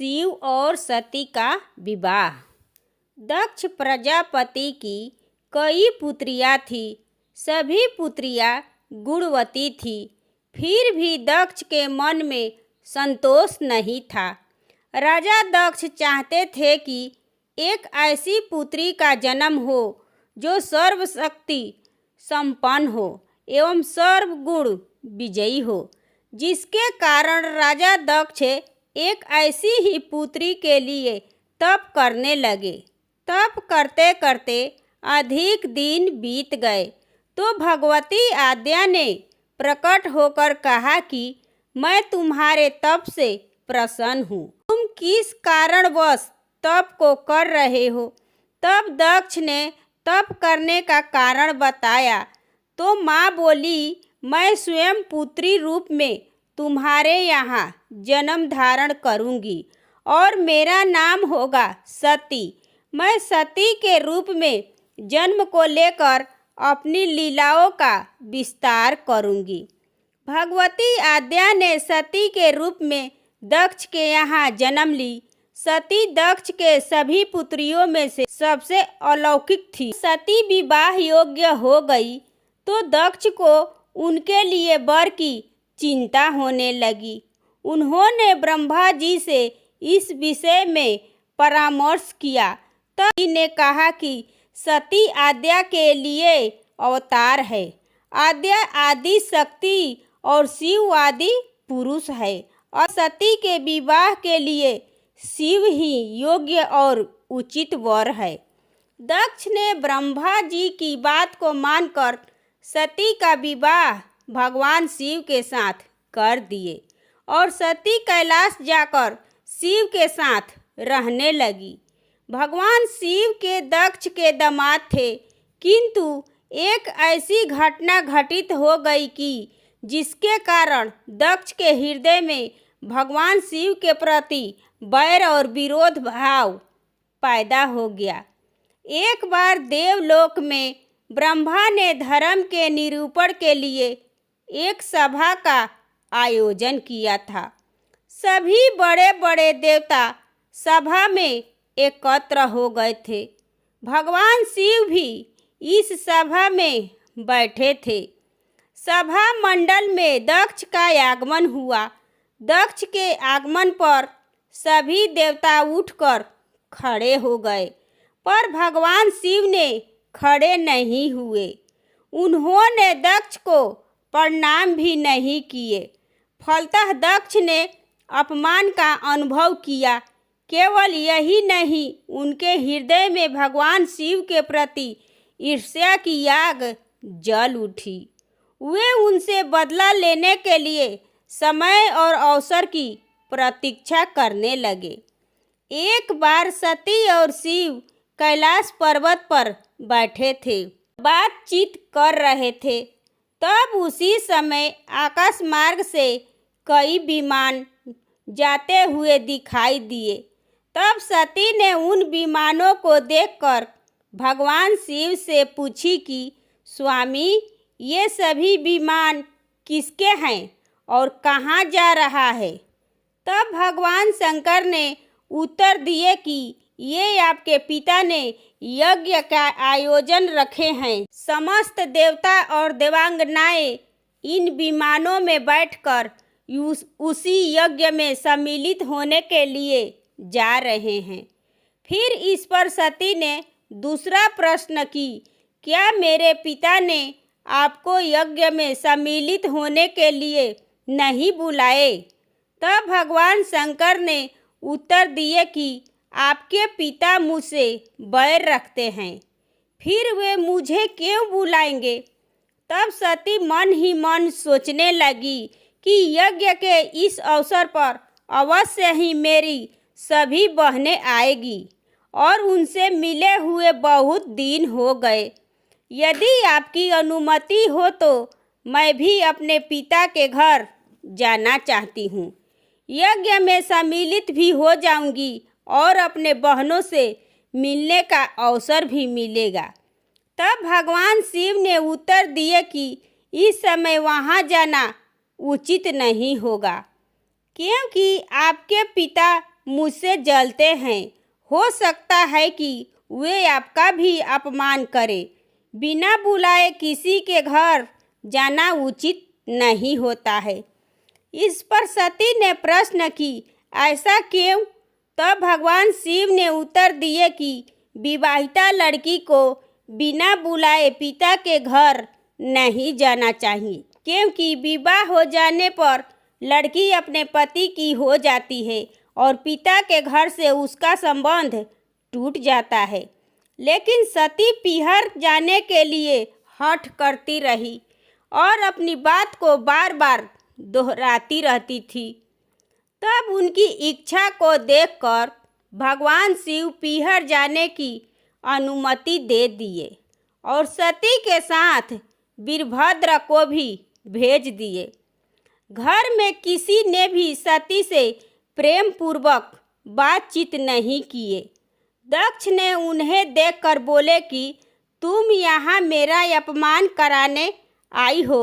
शिव और सती का विवाह। दक्ष प्रजापति की कई पुत्रियां थी। सभी पुत्रियां गुणवती थी। फिर भी दक्ष के मन में संतोष नहीं था। राजा दक्ष चाहते थे कि एक ऐसी पुत्री का जन्म हो जो सर्वशक्ति संपन्न हो एवं सर्वगुण विजयी हो, जिसके कारण राजा दक्ष एक ऐसी ही पुत्री के लिए तप करने लगे। तप करते करते अधिक दिन बीत गए तो भगवती आद्या ने प्रकट होकर कहा कि मैं तुम्हारे तप से प्रसन्न हूँ। तुम किस कारणवश तप को कर रहे हो? तब दक्ष ने तप करने का कारण बताया तो माँ बोली, मैं स्वयं पुत्री रूप में तुम्हारे यहाँ जन्म धारण करूँगी और मेरा नाम होगा सती। मैं सती के रूप में जन्म को लेकर अपनी लीलाओं का विस्तार करूँगी। भगवती आद्या ने सती के रूप में दक्ष के यहाँ जन्म ली। सती दक्ष के सभी पुत्रियों में से सबसे अलौकिक थी। सती विवाह योग्य हो गई तो दक्ष को उनके लिए वर की चिंता होने लगी। उन्होंने ब्रह्मा जी से इस विषय में परामर्श किया। तब ने कहा कि सती आद्या के लिए अवतार है। आद्या आदि शक्ति और शिव आदि पुरुष है और सती के विवाह के लिए शिव ही योग्य और उचित वर है। दक्ष ने ब्रह्मा जी की बात को मानकर सती का विवाह भगवान शिव के साथ कर दिए और सती कैलाश जाकर शिव के साथ रहने लगी। भगवान शिव के दक्ष के दामाद थे, किंतु एक ऐसी घटना घटित हो गई कि जिसके कारण दक्ष के हृदय में भगवान शिव के प्रति बैर और विरोध भाव पैदा हो गया। एक बार देवलोक में ब्रह्मा ने धर्म के निरूपण के लिए एक सभा का आयोजन किया था। सभी बड़े बड़े देवता सभा में एकत्र हो गए थे। भगवान शिव भी इस सभा में बैठे थे। सभा मंडल में दक्ष का आगमन हुआ। दक्ष के आगमन पर सभी देवता उठकर खड़े हो गए, पर भगवान शिव ने खड़े नहीं हुए। उन्होंने दक्ष को प्रणाम भी नहीं किए। फलतः दक्ष ने अपमान का अनुभव किया। केवल यही नहीं, उनके हृदय में भगवान शिव के प्रति ईर्ष्या की आग जल उठी। वे उनसे बदला लेने के लिए समय और अवसर की प्रतीक्षा करने लगे। एक बार सती और शिव कैलाश पर्वत पर बैठे थे, बातचीत कर रहे थे। तब उसी समय आकाश मार्ग से कई विमान जाते हुए दिखाई दिए। तब सती ने उन विमानों को देखकर भगवान शिव से पूछी कि स्वामी, ये सभी विमान किसके हैं और कहाँ जा रहा है? तब भगवान शंकर ने उत्तर दिए कि ये आपके पिता ने यज्ञ का आयोजन रखे हैं। समस्त देवता और देवांगनाएं इन विमानों में बैठकर उसी यज्ञ में सम्मिलित होने के लिए जा रहे हैं। फिर इस पर सती ने दूसरा प्रश्न की, क्या मेरे पिता ने आपको यज्ञ में सम्मिलित होने के लिए नहीं बुलाए? तब भगवान शंकर ने उत्तर दिए कि आपके पिता मुझसे बैर रखते हैं, फिर वे मुझे क्यों बुलाएंगे? तब सती मन ही मन सोचने लगी कि यज्ञ के इस अवसर पर अवश्य ही मेरी सभी बहनें आएगी और उनसे मिले हुए बहुत दिन हो गए। यदि आपकी अनुमति हो तो मैं भी अपने पिता के घर जाना चाहती हूँ। यज्ञ में सम्मिलित भी हो जाऊंगी और अपने बहनों से मिलने का अवसर भी मिलेगा। तब भगवान शिव ने उत्तर दिए कि इस समय वहाँ जाना उचित नहीं होगा, क्योंकि आपके पिता मुझसे जलते हैं। हो सकता है कि वे आपका भी अपमान करें। बिना बुलाए किसी के घर जाना उचित नहीं होता है। इस पर सती ने प्रश्न की, ऐसा क्यों? तब भगवान शिव ने उत्तर दिए कि विवाहिता लड़की को बिना बुलाए पिता के घर नहीं जाना चाहिए, क्योंकि विवाह हो जाने पर लड़की अपने पति की हो जाती है और पिता के घर से उसका संबंध टूट जाता है। लेकिन सती पीहर जाने के लिए हठ करती रही और अपनी बात को बार बार दोहराती रहती थी। तब उनकी इच्छा को देखकर भगवान शिव पीहर जाने की अनुमति दे दिए और सती के साथ वीरभद्र को भी भेज दिए। घर में किसी ने भी सती से प्रेम पूर्वक बातचीत नहीं किए। दक्ष ने उन्हें देखकर बोले कि तुम यहाँ मेरा अपमान कराने आई हो।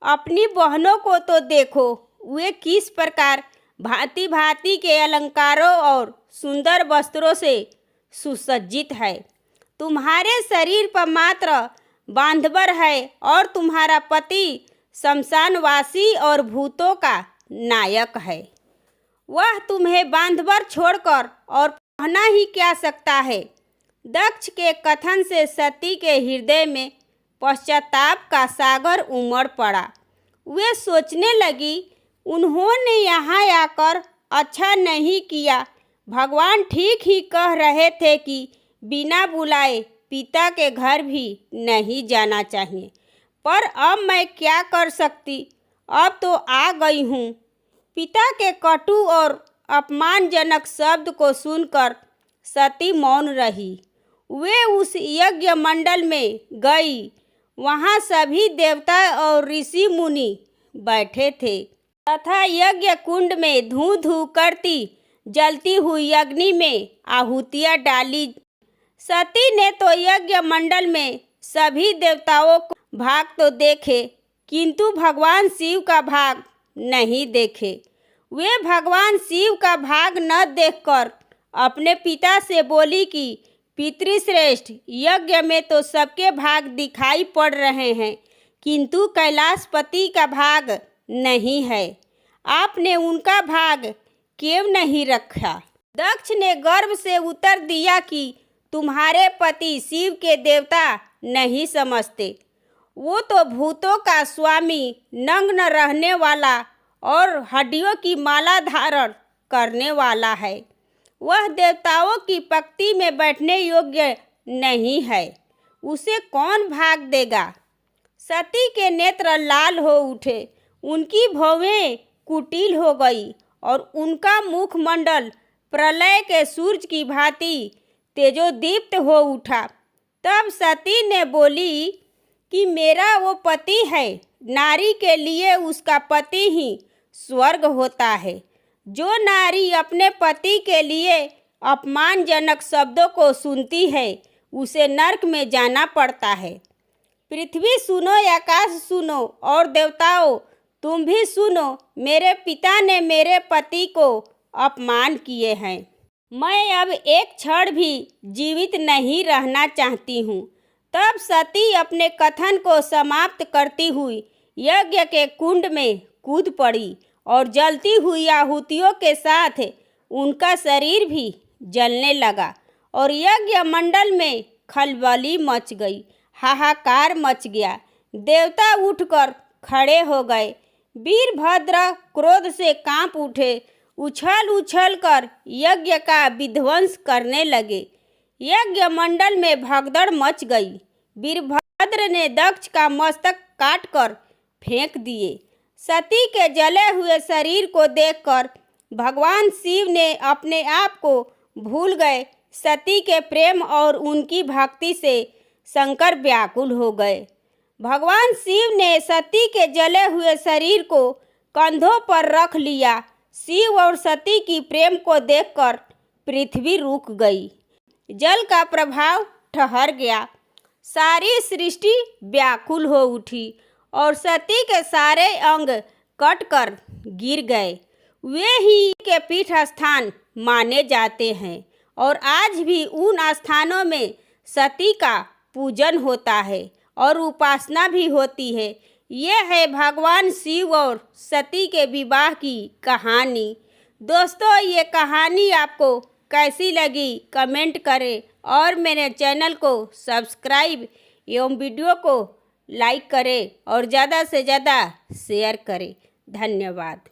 अपनी बहनों को तो देखो, वे किस प्रकार भांति भांति के अलंकारों और सुंदर वस्त्रों से सुसज्जित है। तुम्हारे शरीर पर मात्र बांधवर है और तुम्हारा पति शमशानवासी और भूतों का नायक है। वह तुम्हें बांधवर छोड़कर और पहना ही क्या सकता है। दक्ष के कथन से सती के हृदय में पश्चाताप का सागर उमड़ पड़ा। वे सोचने लगी, उन्होंने यहाँ आकर अच्छा नहीं किया। भगवान ठीक ही कह रहे थे कि बिना बुलाए पिता के घर भी नहीं जाना चाहिए, पर अब मैं क्या कर सकती। अब तो आ गई हूँ। पिता के कटु और अपमानजनक शब्द को सुनकर सती मौन रही। वे उस यज्ञ मंडल में गई। वहाँ सभी देवता और ऋषि मुनि बैठे थे तथा यज्ञ कुंड में धूं धूं करती जलती हुई अग्नि में आहुतियाँ डाली। सती ने तो यज्ञ मंडल में सभी देवताओं को भाग तो देखे, किंतु भगवान शिव का भाग नहीं देखे। वे भगवान शिव का भाग न देखकर अपने पिता से बोली कि पितृश्रेष्ठ, यज्ञ में तो सबके भाग दिखाई पड़ रहे हैं, किंतु कैलाशपति का भाग नहीं है। आपने उनका भाग क्यों नहीं रखा? दक्ष ने गर्व से उत्तर दिया कि तुम्हारे पति शिव के देवता नहीं समझते। वो तो भूतों का स्वामी, नग्न रहने वाला और हड्डियों की माला धारण करने वाला है। वह देवताओं की पंक्ति में बैठने योग्य नहीं है। उसे कौन भाग देगा? सती के नेत्र लाल हो उठे, उनकी भौहें कुटिल हो गई और उनका मुखमंडल प्रलय के सूरज की भांति तेजोदीप्त हो उठा। तब सती ने बोली कि मेरा वो पति है। नारी के लिए उसका पति ही स्वर्ग होता है। जो नारी अपने पति के लिए अपमानजनक शब्दों को सुनती है, उसे नरक में जाना पड़ता है। पृथ्वी सुनो, आकाश सुनो और देवताओं तुम भी सुनो। मेरे पिता ने मेरे पति को अपमान किए हैं। मैं अब एक क्षण भी जीवित नहीं रहना चाहती हूँ। तब सती अपने कथन को समाप्त करती हुई यज्ञ के कुंड में कूद पड़ी और जलती हुई आहुतियों के साथ उनका शरीर भी जलने लगा और यज्ञ मंडल में खलबली मच गई, हाहाकार मच गया। देवता उठकर खड़े हो गए। वीरभद्र क्रोध से कांप उठे, उछल उछल कर यज्ञ का विध्वंस करने लगे। यज्ञ मंडल में भगदड़ मच गई। वीरभद्र ने दक्ष का मस्तक काटकर फेंक दिए। सती के जले हुए शरीर को देखकर भगवान शिव ने अपने आप को भूल गए। सती के प्रेम और उनकी भक्ति से शंकर व्याकुल हो गए। भगवान शिव ने सती के जले हुए शरीर को कंधों पर रख लिया। शिव और सती की प्रेम को देखकर पृथ्वी रुक गई। जल का प्रभाव ठहर गया। सारी सृष्टि व्याकुल हो उठी और सती के सारे अंग कटकर गिर गए। वे ही के पीठ स्थान माने जाते हैं और आज भी उन स्थानों में सती का पूजन होता है और उपासना भी होती है। यह है भगवान शिव और सती के विवाह की कहानी। दोस्तों, ये कहानी आपको कैसी लगी कमेंट करें और मेरे चैनल को सब्सक्राइब एवं वीडियो को लाइक करें और ज़्यादा से ज़्यादा शेयर करें। धन्यवाद।